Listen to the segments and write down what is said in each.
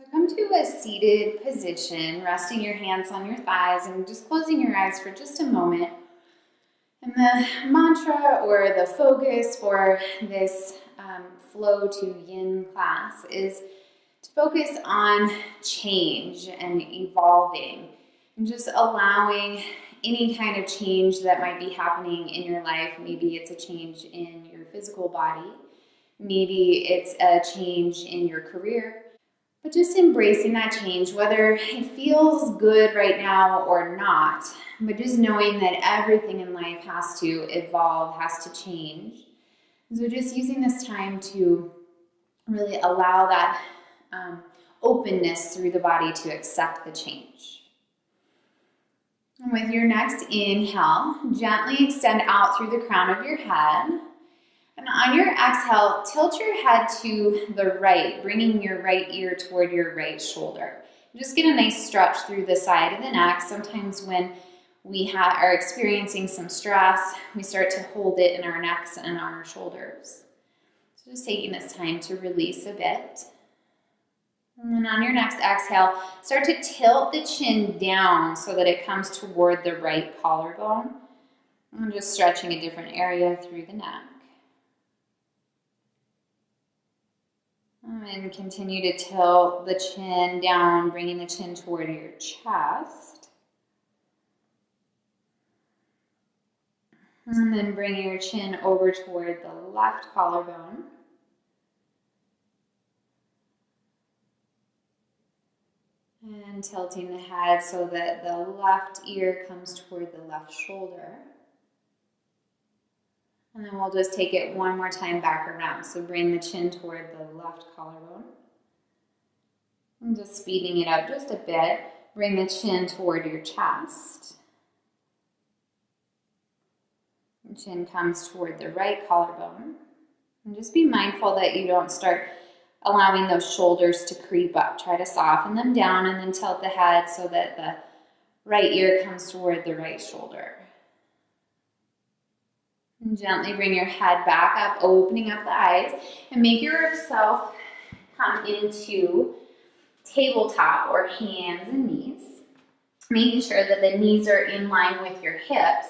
So come to a seated position, resting your hands on your thighs and just closing your eyes for just a moment. And the mantra or the focus for this flow to yin class is to focus on change and evolving and just allowing any kind of change that might be happening in your life. Maybe it's a change in your physical body. Maybe it's a change in your career. But just embracing that change, whether it feels good right now or not, but just knowing that everything in life has to evolve, has to change. So just using this time to really allow that openness through the body to accept the change. And with your next inhale, gently extend out through the crown of your head. And on your exhale, tilt your head to the right, bringing your right ear toward your right shoulder. Just get a nice stretch through the side of the neck. Sometimes when we are experiencing some stress, we start to hold it in our necks and our shoulders. So just taking this time to release a bit. And then on your next exhale, start to tilt the chin down so that it comes toward the right collarbone. I'm just stretching a different area through the neck. And continue to tilt the chin down, bringing the chin toward your chest. And then bringing your chin over toward the left collarbone. And tilting the head so that the left ear comes toward the left shoulder. And then we'll just take it one more time back around. So bring the chin toward the left collarbone. And just speeding it up just a bit. Bring the chin toward your chest. The chin comes toward the right collarbone. And just be mindful that you don't start allowing those shoulders to creep up. Try to soften them down and then tilt the head so that the right ear comes toward the right shoulder. And gently bring your head back up, opening up the eyes, and make yourself come into tabletop or hands and knees. Making sure that the knees are in line with your hips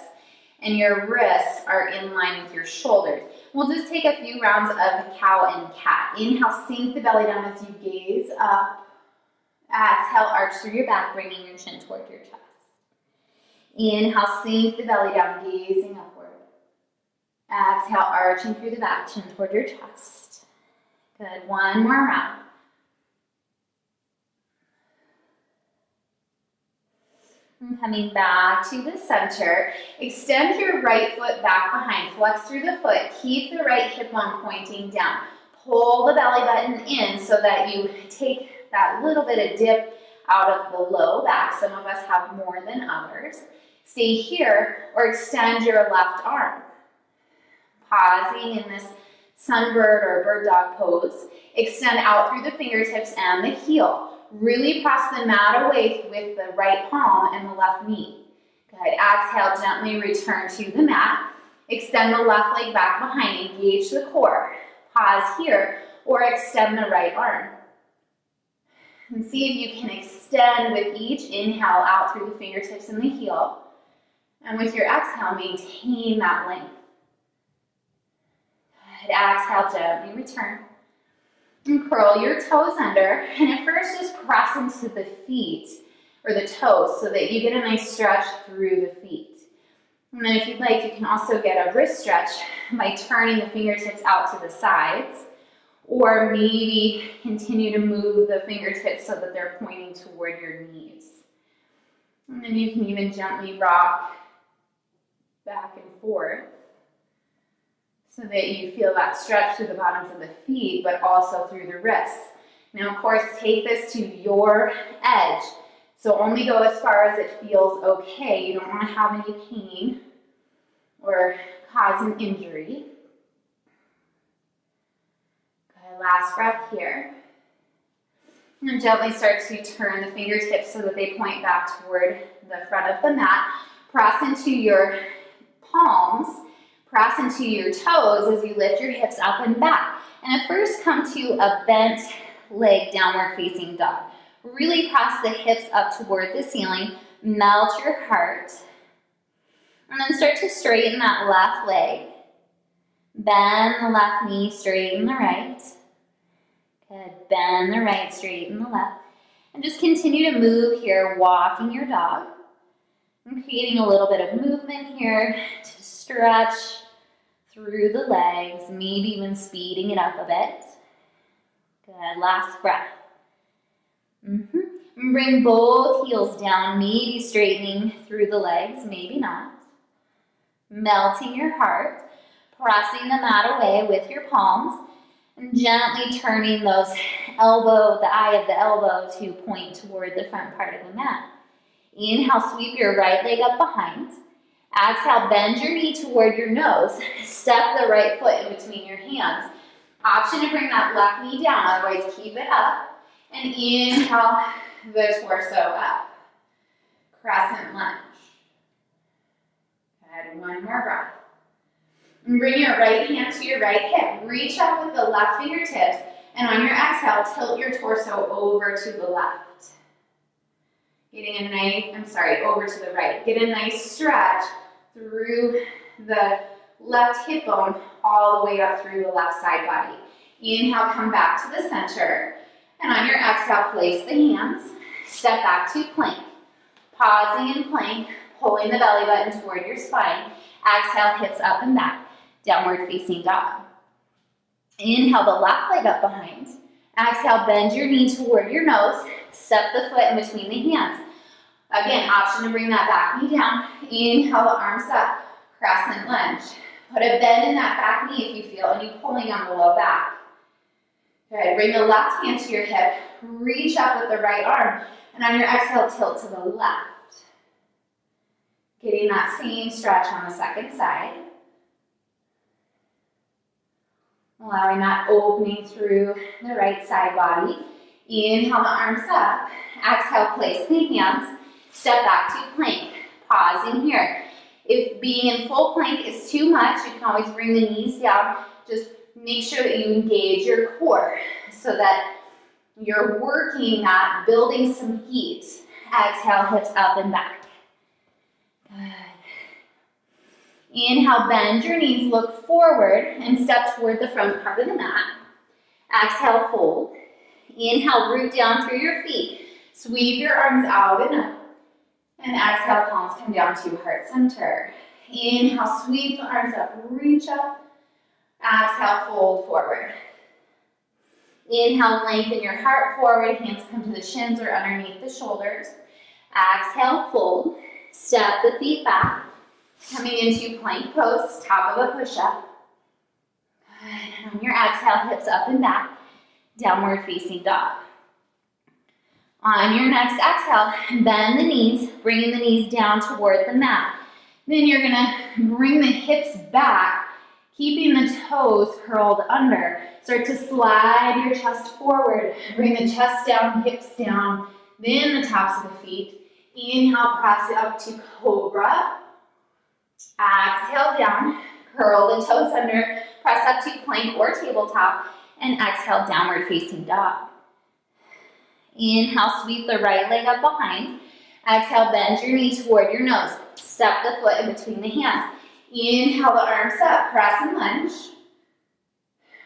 and your wrists are in line with your shoulders. We'll just take a few rounds of cow and cat. Inhale, sink the belly down as you gaze up. Exhale, arch through your back, bringing your chin toward your chest. Inhale, sink the belly down, gazing upward. Exhale, arching through the back, chin toward your chest. Good, one more round. And coming back to the center, extend your right foot back behind, flex through the foot, keep the right hip bone pointing down. Pull the belly button in so that you take that little bit of dip out of the low back. Some of us have more than others. Stay here or extend your left arm. Pausing in this sunbird or bird dog pose. Extend out through the fingertips and the heel. Really press the mat away with the right palm and the left knee. Good. Exhale, gently return to the mat. Extend the left leg back behind. Engage the core. Pause here or extend the right arm. And see if you can extend with each inhale out through the fingertips and the heel. And with your exhale, maintain that length. Good. Exhale, gently return. And curl your toes under, and at first just press into the feet or the toes so that you get a nice stretch through the feet. And then if you'd like, you can also get a wrist stretch by turning the fingertips out to the sides, or maybe continue to move the fingertips so that they're pointing toward your knees. And then you can even gently rock back and forth, so that you feel that stretch through the bottoms of the feet, but also through the wrists. Now, of course, take this to your edge. So only go as far as it feels okay. You don't want to have any pain or cause an injury. Good, last breath here. And gently start to turn the fingertips so that they point back toward the front of the mat. Press into your palms. Press into your toes as you lift your hips up and back. And at first come to a bent leg downward facing dog. Really press the hips up toward the ceiling, melt your heart, and then start to straighten that left leg. Bend the left knee, straighten the right. Good, bend the right, straighten the left. And just continue to move here, walking your dog. And creating a little bit of movement here to stretch through the legs, maybe even speeding it up a bit. Good, last breath. And bring both heels down, maybe straightening through the legs, maybe not. Melting your heart, pressing the mat away with your palms, and gently turning those the eye of the elbow to point toward the front part of the mat. Inhale, sweep your right leg up behind. Exhale, bend your knee toward your nose. Step the right foot in between your hands. Option to bring that left knee down, otherwise keep it up. And inhale the torso up. Crescent lunge. Good, one more breath. And bring your right hand to your right hip. Reach up with the left fingertips, and on your exhale, tilt your torso over to the left. Over to the right. Get a nice stretch through the left hip bone all the way up through the left side body. Inhale, come back to the center. And on your exhale, place the hands. Step back to plank. Pausing in plank, pulling the belly button toward your spine. Exhale, hips up and back. Downward facing dog. Inhale the left leg up behind. Exhale, bend your knee toward your nose. Step the foot in between the hands. Again, option to bring that back knee down. Inhale the arms up. Crescent lunge. Put a bend in that back knee if you feel any pulling on the low back. Good. Bring the left hand to your hip. Reach up with the right arm. And on your exhale, tilt to the left. Getting that same stretch on the second side. Allowing that opening through the right side body. Inhale the arms up. Exhale, place the hands. Step back to plank. Pausing here. If being in full plank is too much, you can always bring the knees down. Just make sure that you engage your core so that you're working at building some heat. Exhale, hips up and back. Good. Inhale, bend your knees, look forward, and step toward the front part of the mat. Exhale, fold. Inhale, root down through your feet. Sweep your arms out and up. And exhale, palms come down to heart center. Inhale, sweep the arms up, reach up. Exhale, fold forward. Inhale, lengthen your heart forward, hands come to the shins or underneath the shoulders. Exhale, fold. Step the feet back. Coming into plank pose, top of a push-up. Good. On your exhale, hips up and back. Downward facing dog. On your next exhale, bend the knees, bringing the knees down toward the mat. Then you're gonna bring the hips back, keeping the toes curled under. Start to slide your chest forward. Bring the chest down, hips down, then the tops of the feet. Inhale, press it up to cobra. Exhale down, curl the toes under, press up to plank or tabletop, and exhale, downward facing dog. Inhale, sweep the right leg up behind. Exhale, bend your knee toward your nose. Step the foot in between the hands. Inhale the arms up, press and lunge.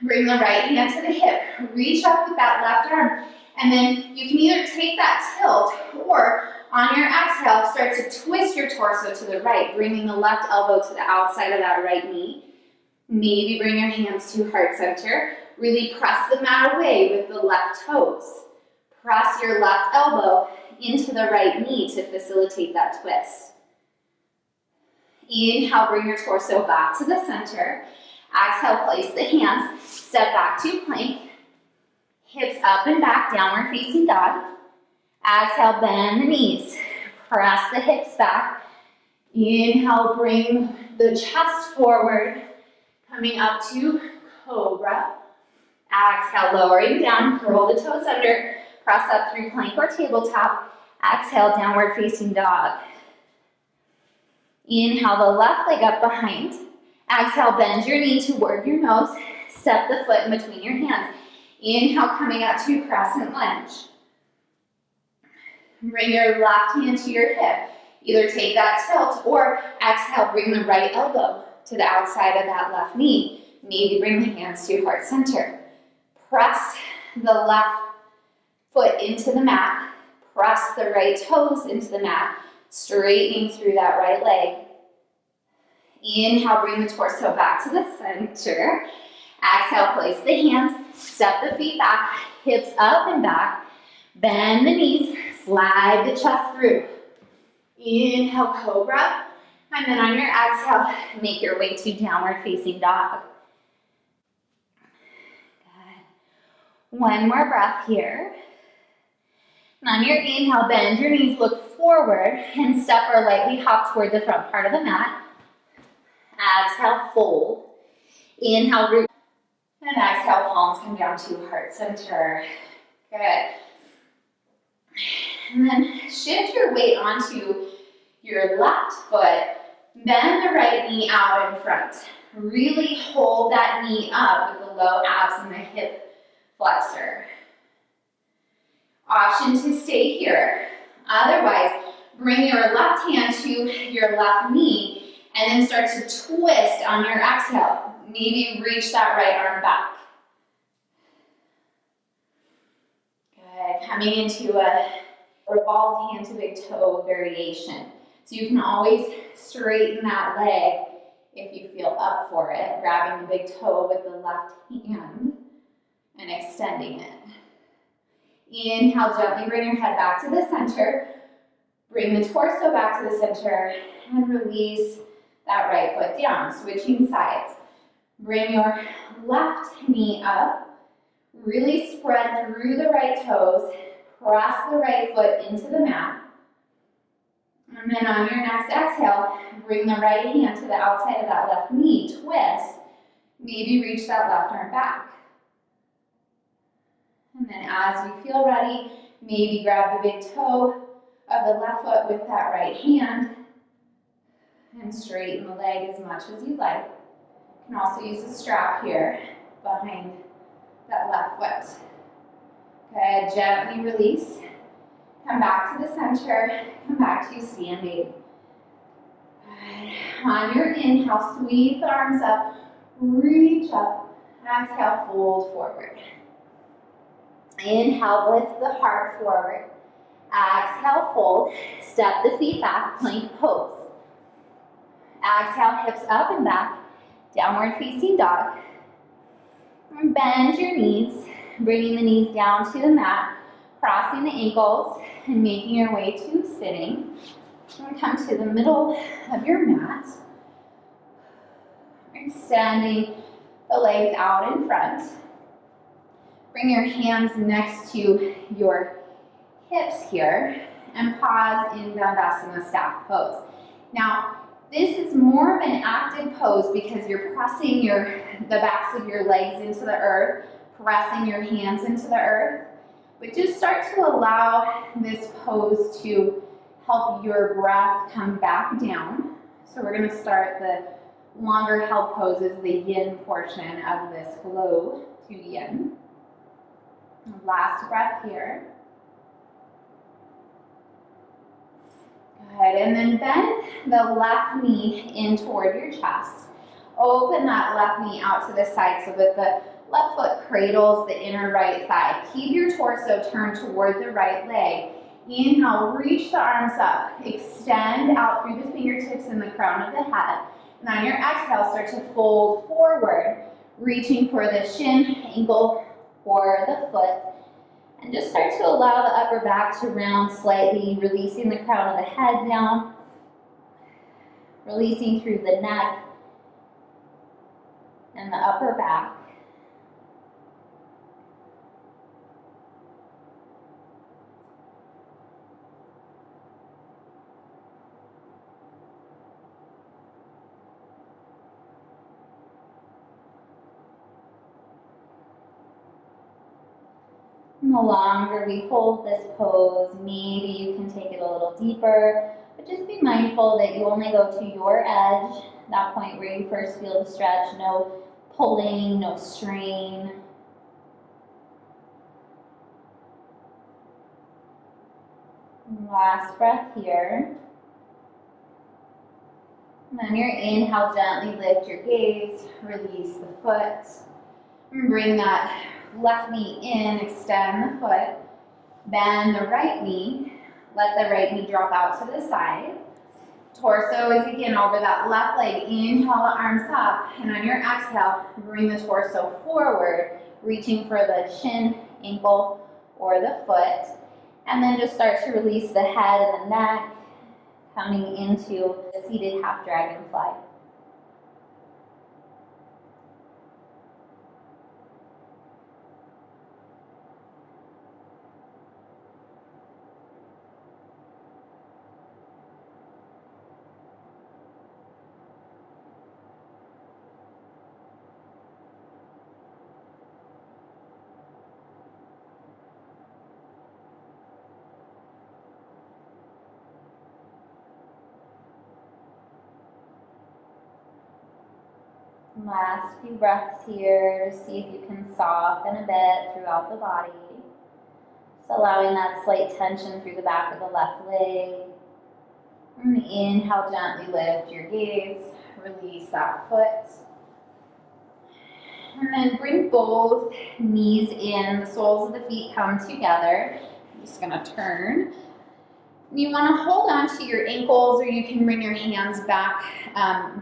Bring the right hand to the hip. Reach up with that left arm. And then you can either take that tilt or on your exhale, start to twist your torso to the right, bringing the left elbow to the outside of that right knee. Maybe bring your hands to heart center. Really press the mat away with the left toes. Press your left elbow into the right knee to facilitate that twist. Inhale, bring your torso back to the center. Exhale, place the hands. Step back to plank. Hips up and back, downward facing dog. Exhale, bend the knees. Press the hips back. Inhale, bring the chest forward. Coming up to cobra. Exhale, lowering down, curl the toes under. Press up through plank or tabletop. Exhale, downward facing dog. Inhale the left leg up behind. Exhale, bend your knee toward your nose. Step the foot in between your hands. Inhale, coming out to crescent lunge. Bring your left hand to your hip. Either take that tilt or exhale, bring the right elbow to the outside of that left knee. Maybe bring the hands to heart center. Press the left foot into the mat. Press the right toes into the mat, straightening through that right leg. Inhale, bring the torso back to the center. Exhale, place the hands, step the feet back, hips up and back. Bend the knees, slide the chest through. Inhale, cobra. And then on your exhale, make your way to downward facing dog. Good. One more breath here. And on your inhale, bend your knees, look forward, and step or lightly hop toward the front part of the mat. Exhale, fold. Inhale, root. And exhale, palms come down to heart center. Good. And then shift your weight onto your left foot. Bend the right knee out in front. Really hold that knee up with the low abs and the hip flexor. Option to stay here. Otherwise, bring your left hand to your left knee and then start to twist on your exhale. Maybe reach that right arm back. Good. Coming into a revolved hand to big toe variation. So you can always straighten that leg if you feel up for it, grabbing the big toe with the left hand and extending it. Inhale, gently bring your head back to the center. Bring the torso back to the center and release that right foot down, switching sides. Bring your left knee up. Really spread through the right toes. Press the right foot into the mat. And then on your next exhale, bring the right hand to the outside of that left knee. Twist. Maybe reach that left arm back. And then as you feel ready, maybe grab the big toe of the left foot with that right hand and straighten the leg as much as you like. You can also use a strap here behind that left foot. Good, gently release. Come back to the center, come back to standing. Good. On your inhale, sweep the arms up, reach up, exhale, fold forward. Inhale, lift the heart forward. Exhale, fold, step the feet back, plank pose. Exhale, hips up and back, downward facing dog. And bend your knees, bringing the knees down to the mat, crossing the ankles, and making your way to sitting. And come to the middle of your mat. Extending the legs out in front. Bring your hands next to your hips here and pause in Dandasana staff pose. Now, this is more of an active pose because you're pressing the backs of your legs into the earth, pressing your hands into the earth. But just start to allow this pose to help your breath come back down. So we're going to start the longer held poses, the yin portion of this flow to yin. Last breath here. Good, and then bend the left knee in toward your chest. Open that left knee out to the side so that the left foot cradles the inner right thigh. Keep your torso turned toward the right leg. Inhale, reach the arms up. Extend out through the fingertips and the crown of the head. And on your exhale, start to fold forward, reaching for the shin, ankle, or the foot. And just start to allow the upper back to round slightly, releasing the crown of the head down, releasing through the neck and the upper back. And the longer we hold this pose, maybe you can take it a little deeper, but just be mindful that you only go to your edge, that point where you first feel the stretch, no pulling, no strain. Last breath here. And on your inhale, gently lift your gaze, release the foot. And bring that left knee in, extend the foot. Bend the right knee. Let the right knee drop out to the side. Torso is again over that left leg. Inhale the arms up. And on your exhale, bring the torso forward, reaching for the shin, ankle, or the foot. And then just start to release the head and the neck, coming into the seated half dragonfly. Last few breaths here to see if you can soften a bit throughout the body. Just allowing that slight tension through the back of the left leg. And inhale, gently lift your gaze. Release that foot. And then bring both knees in. The soles of the feet come together. I'm just going to turn. You want to hold on to your ankles, or you can bring your hands back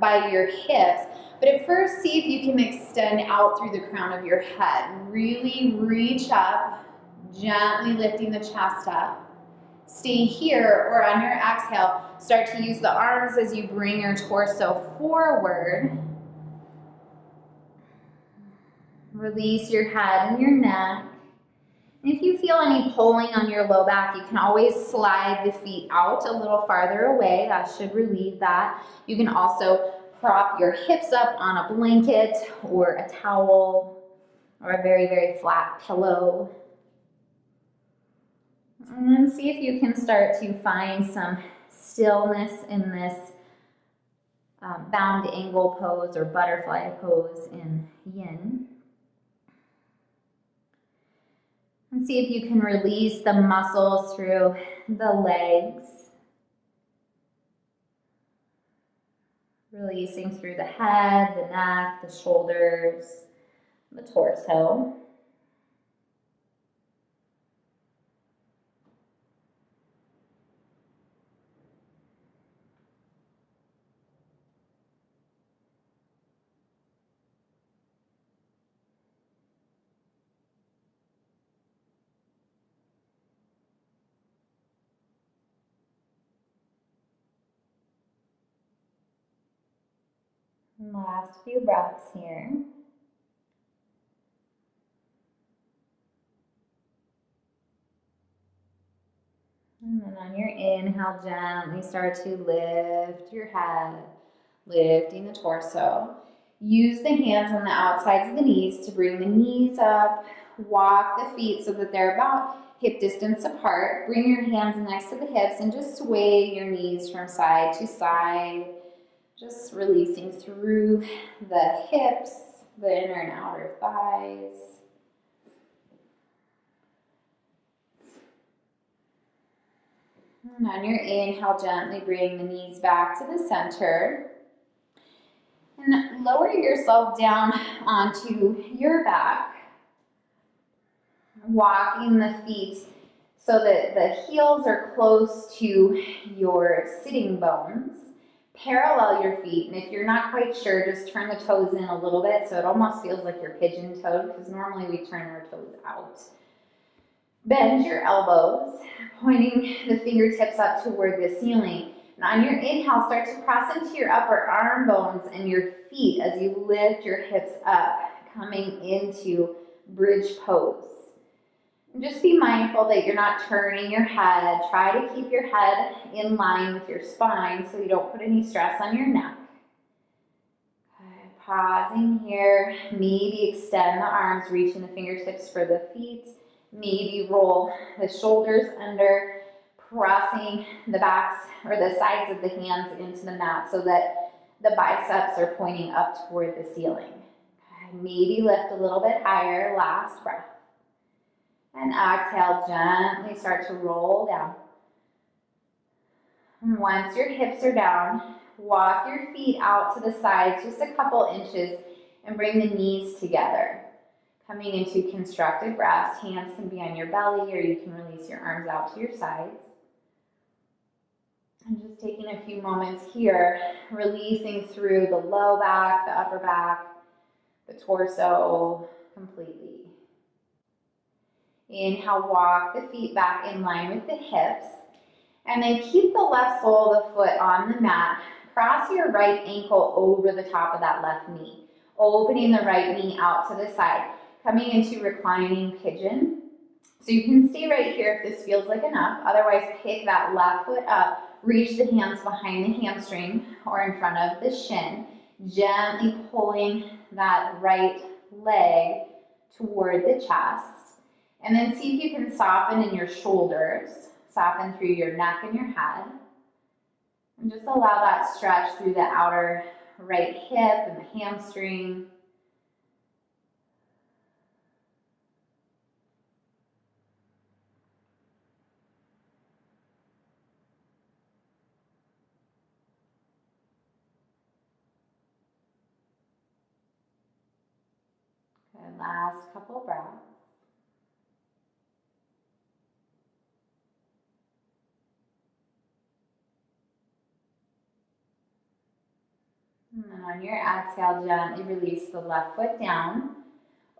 by your hips. But at first, see if you can extend out through the crown of your head. Really reach up, gently lifting the chest up. Stay here, or on your exhale, start to use the arms as you bring your torso forward. Release your head and your neck. And if you feel any pulling on your low back, you can always slide the feet out a little farther away. That should relieve that. You can also prop your hips up on a blanket or a towel or a very, very flat pillow. And then see if you can start to find some stillness in this bound angle pose or butterfly pose in yin. And see if you can release the muscles through the legs. Releasing through the head, the neck, the shoulders, the torso. Last few breaths here. And then on your inhale, gently start to lift your head, lifting the torso. Use the hands on the outsides of the knees to bring the knees up. Walk the feet so that they're about hip distance apart. Bring your hands next to the hips and just sway your knees from side to side. Just releasing through the hips, the inner and outer thighs. And on your inhale, gently bring the knees back to the center. And lower yourself down onto your back. Walking the feet so that the heels are close to your sitting bones. Parallel your feet, and if you're not quite sure, just turn the toes in a little bit so it almost feels like you're pigeon-toed, because normally we turn our toes out. Bend your elbows, pointing the fingertips up toward the ceiling. And on your inhale, start to press into your upper arm bones and your feet as you lift your hips up, coming into bridge pose. And just be mindful that you're not turning your head. Try to keep your head in line with your spine so you don't put any stress on your neck. Okay, pausing here. Maybe extend the arms, reaching the fingertips for the feet. Maybe roll the shoulders under, pressing the backs or the sides of the hands into the mat so that the biceps are pointing up toward the ceiling. Okay, maybe lift a little bit higher. Last breath. And exhale, gently start to roll down. And once your hips are down, walk your feet out to the sides just a couple inches and bring the knees together. Coming into constructive rest, hands can be on your belly or you can release your arms out to your sides. And just taking a few moments here, releasing through the low back, the upper back, the torso completely. Inhale, walk the feet back in line with the hips. And then keep the left sole of the foot on the mat. Cross your right ankle over the top of that left knee. Opening the right knee out to the side. Coming into reclining pigeon. So you can stay right here if this feels like enough. Otherwise, pick that left foot up. Reach the hands behind the hamstring or in front of the shin. Gently pulling that right leg toward the chest. And then see if you can soften in your shoulders. Soften through your neck and your head. And just allow that stretch through the outer right hip and the hamstring. Good, last couple breaths. And then on your exhale, gently release the left foot down.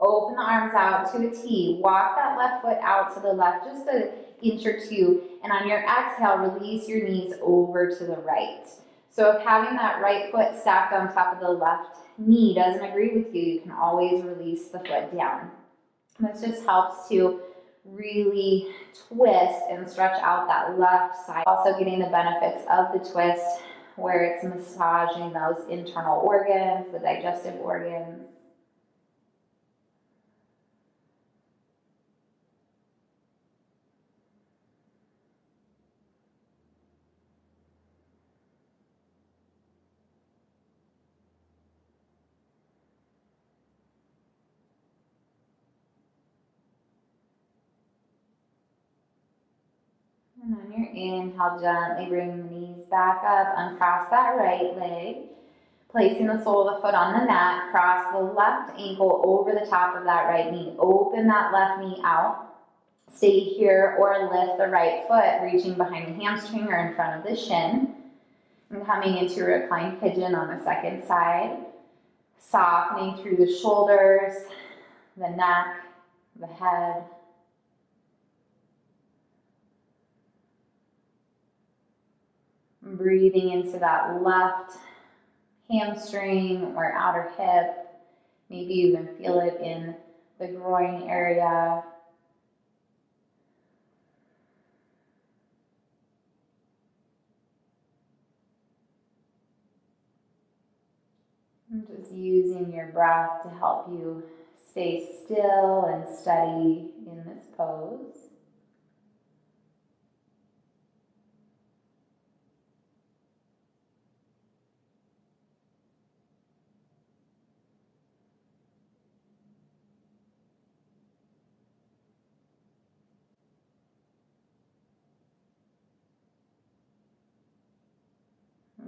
Open the arms out to a T. Walk that left foot out to the left just an inch or two. And on your exhale, release your knees over to the right. So if having that right foot stacked on top of the left knee doesn't agree with you, you can always release the foot down. This just helps to really twist and stretch out that left side. Also getting the benefits of the twist where it's massaging those internal organs, the digestive organs. And on your inhale, gently bring the knees back up, uncross that right leg. Placing the sole of the foot on the mat, cross the left ankle over the top of that right knee. Open that left knee out. Stay here or lift the right foot, reaching behind the hamstring or in front of the shin. And coming into reclined pigeon on the second side. Softening through the shoulders, the neck, the head. Breathing into that left hamstring or outer hip. Maybe you even feel it in the groin area. And just using your breath to help you stay still and steady in this pose.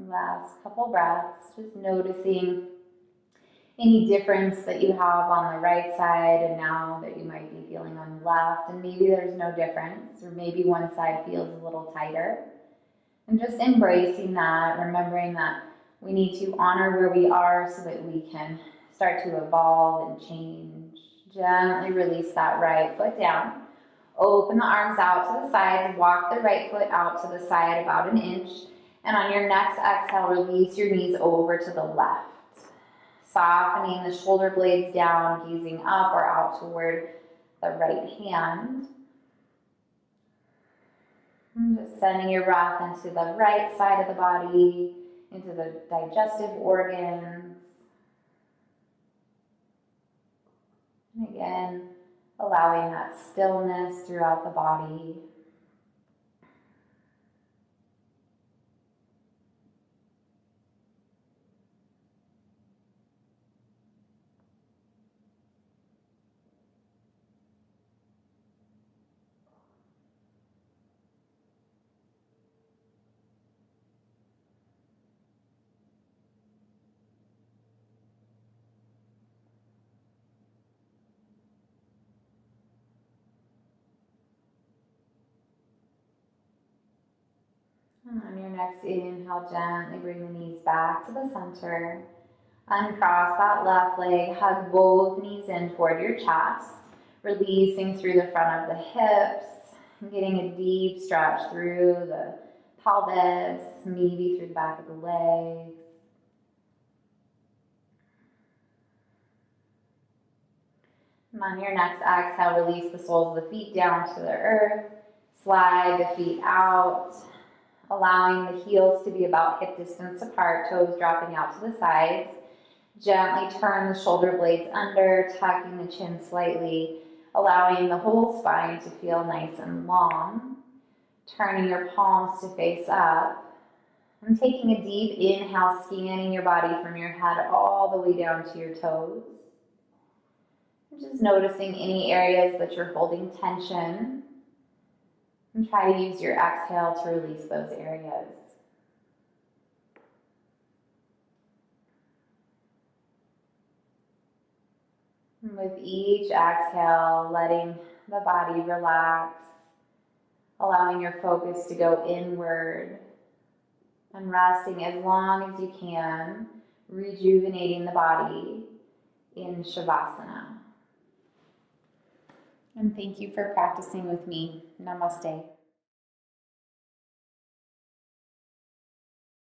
Last couple breaths, just noticing any difference that you have on the right side and now that you might be feeling on the left, and maybe there's no difference, or maybe one side feels a little tighter. And just embracing that, remembering that we need to honor where we are so that we can start to evolve and change. Gently release that right foot down. Open the arms out to the sides, walk the right foot out to the side about an inch. And on your next exhale, release your knees over to the left. Softening the shoulder blades down, gazing up or out toward the right hand. And just sending your breath into the right side of the body, into the digestive organs. And again, allowing that stillness throughout the body. your next inhale, gently bring the knees back to the center. Uncross that left leg, hug both knees in toward your chest, releasing through the front of the hips, and getting a deep stretch through the pelvis, maybe through the back of the legs. And on your next exhale, release the soles of the feet down to the earth. Slide the feet out, allowing the heels to be about hip distance apart, toes dropping out to the sides. Gently turn the shoulder blades under, tucking the chin slightly, allowing the whole spine to feel nice and long. Turning your palms to face up. And taking a deep inhale, scanning your body from your head all the way down to your toes. Just noticing any areas that you're holding tension. And try to use your exhale to release those areas. And with each exhale, letting the body relax, allowing your focus to go inward, and resting as long as you can, rejuvenating the body in Shavasana. And thank you for practicing with me. Namaste.